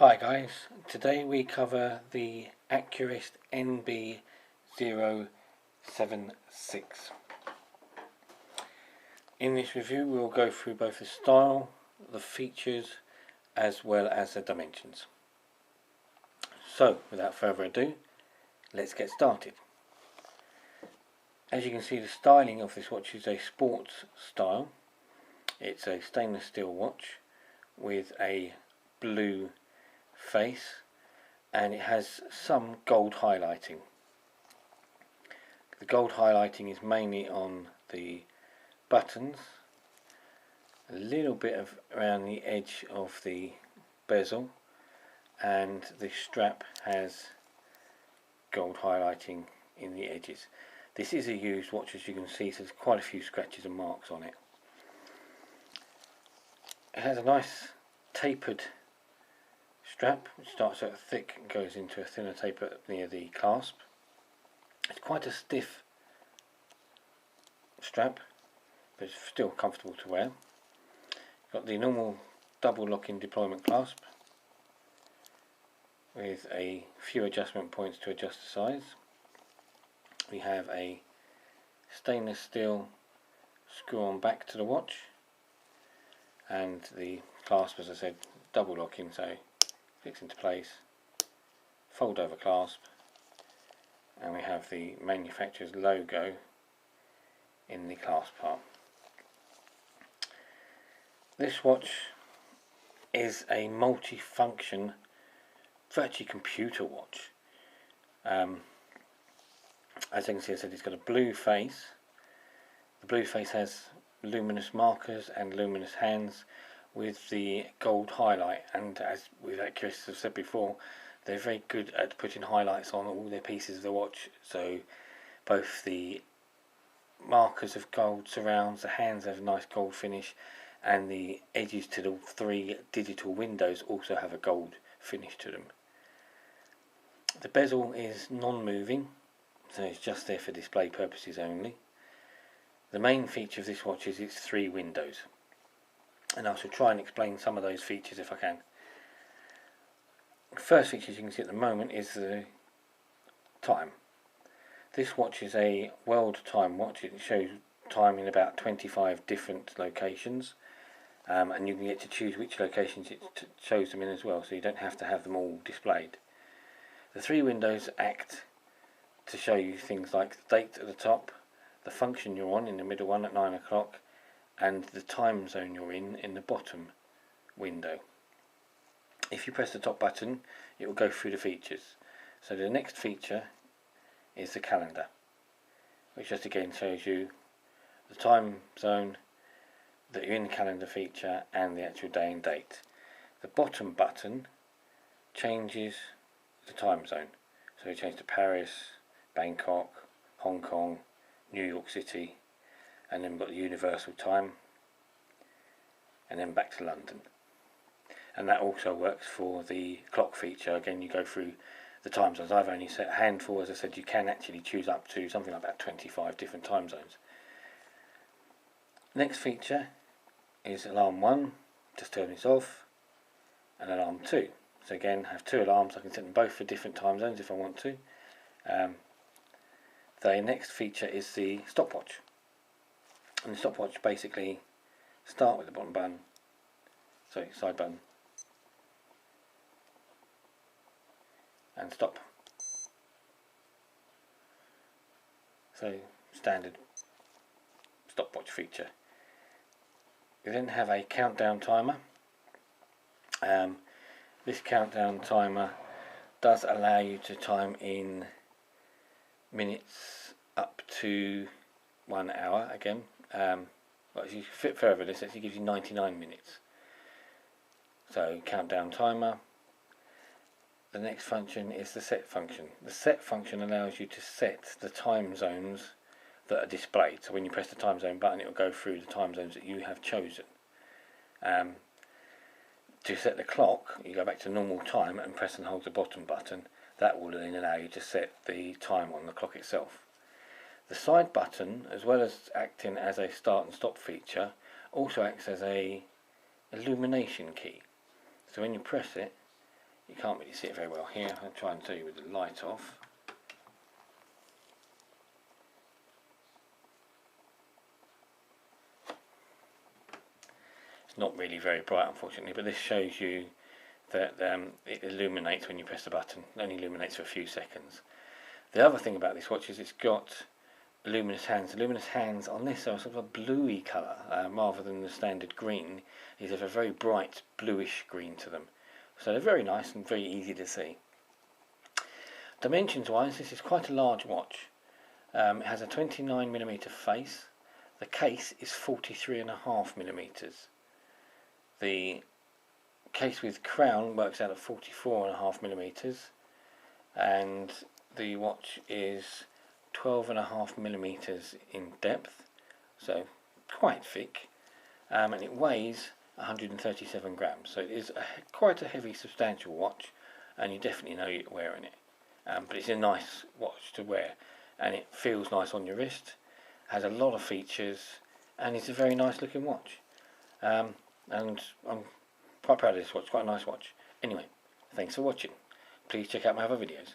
Hi guys, today we cover the Accurist MB076. In this review we'll go through both the style, the features as well as the dimensions. So without further ado, let's get started. As you can see, the styling of this watch is a sports style. It's a stainless steel watch with a blue face, and it has some gold highlighting. The gold highlighting is mainly on the buttons, a little bit of around the edge of the bezel, and the strap has gold highlighting in the edges. This is a used watch, as you can see, so there's quite a few scratches and marks on it. It has a nice tapered strap, which starts out thick and goes into a thinner taper near the clasp. It's quite a stiff strap, but it's still comfortable to wear. Got the normal double lock-in deployment clasp with a few adjustment points to adjust the size. We have a stainless steel screw-on back to the watch, and the clasp, as I said, double lock-in, so fits into place, fold over clasp, and we have the manufacturer's logo in the clasp part. This watch is a multi-function, virtually computer watch. As you can see, I said it's got a blue face. The blue face has luminous markers and luminous hands with the gold highlight, and as with Accurist, as I've said before, they're very good at putting highlights on all their pieces of the watch. So both the markers of gold surrounds, the hands have a nice gold finish, and the edges to the three digital windows also have a gold finish to them. The bezel is non-moving, so it's just there for display purposes only. The main feature of this watch is its three windows, and I shall try and explain some of those features if I can. The first feature, as you can see at the moment, is the time. This watch is a world time watch. It shows time in about 25 different locations, and you can get to choose which locations it shows them in as well, so you don't have to have them all displayed. The three windows act to show you things like the date at the top, the function you're on in the middle one at 9 o'clock, and the time zone you're in the bottom window. If you press the top button, it will go through the features. So the next feature is the calendar, which just again shows you the time zone that you're in the calendar feature and the actual day and date. The bottom button changes the time zone, so you change to Paris, Bangkok, Hong Kong, New York City, and then we've got the universal time, and then back to London. And that also works for the clock feature. Again, you go through the time zones. I've only set a handful, as I said. You can actually choose up to something like about 25 different time zones. Next feature is alarm 1, just turn this off, and alarm 2. So again, I have two alarms. I can set them both for different time zones if I want to. The next feature is the stopwatch. And the stopwatch basically start with the bottom button, sorry, side button, and stop. So standard stopwatch feature. We then have a countdown timer. This countdown timer does allow you to time in minutes up to 1 hour again. Well, as you fit further, this actually gives you 99 minutes. So countdown timer. The next function is the set function. The set function allows you to set the time zones that are displayed. So when you press the time zone button, it will go through the time zones that you have chosen. To set the clock, you go back to normal time and press and hold the bottom button. That will then allow you to set the time on the clock itself. The side button, as well as acting as a start and stop feature, also acts as a illumination key. So when you press it, You can't really see it very well here. I'll try and show you with the light off. It's not really very bright, unfortunately, but this shows you that it illuminates when you press the button. It only illuminates for a few seconds. The other thing about this watch is it's got luminous hands. The luminous hands on this are sort of a bluey colour rather than the standard green. These have a very bright bluish green to them. So they're very nice and very easy to see. Dimensions wise, this is quite a large watch. It has a 29mm face. The case is 43.5mm. The case with crown works out at 44.5mm, and the watch is 12.5mm in depth, so quite thick, and it weighs 137 grams, so it is quite a heavy, substantial watch, and you definitely know you're wearing it. But it's a nice watch to wear, and it feels nice on your wrist, has a lot of features, and it's a very nice looking watch. And I'm quite proud of this watch, quite a nice watch. Anyway, thanks for watching. Please check out my other videos.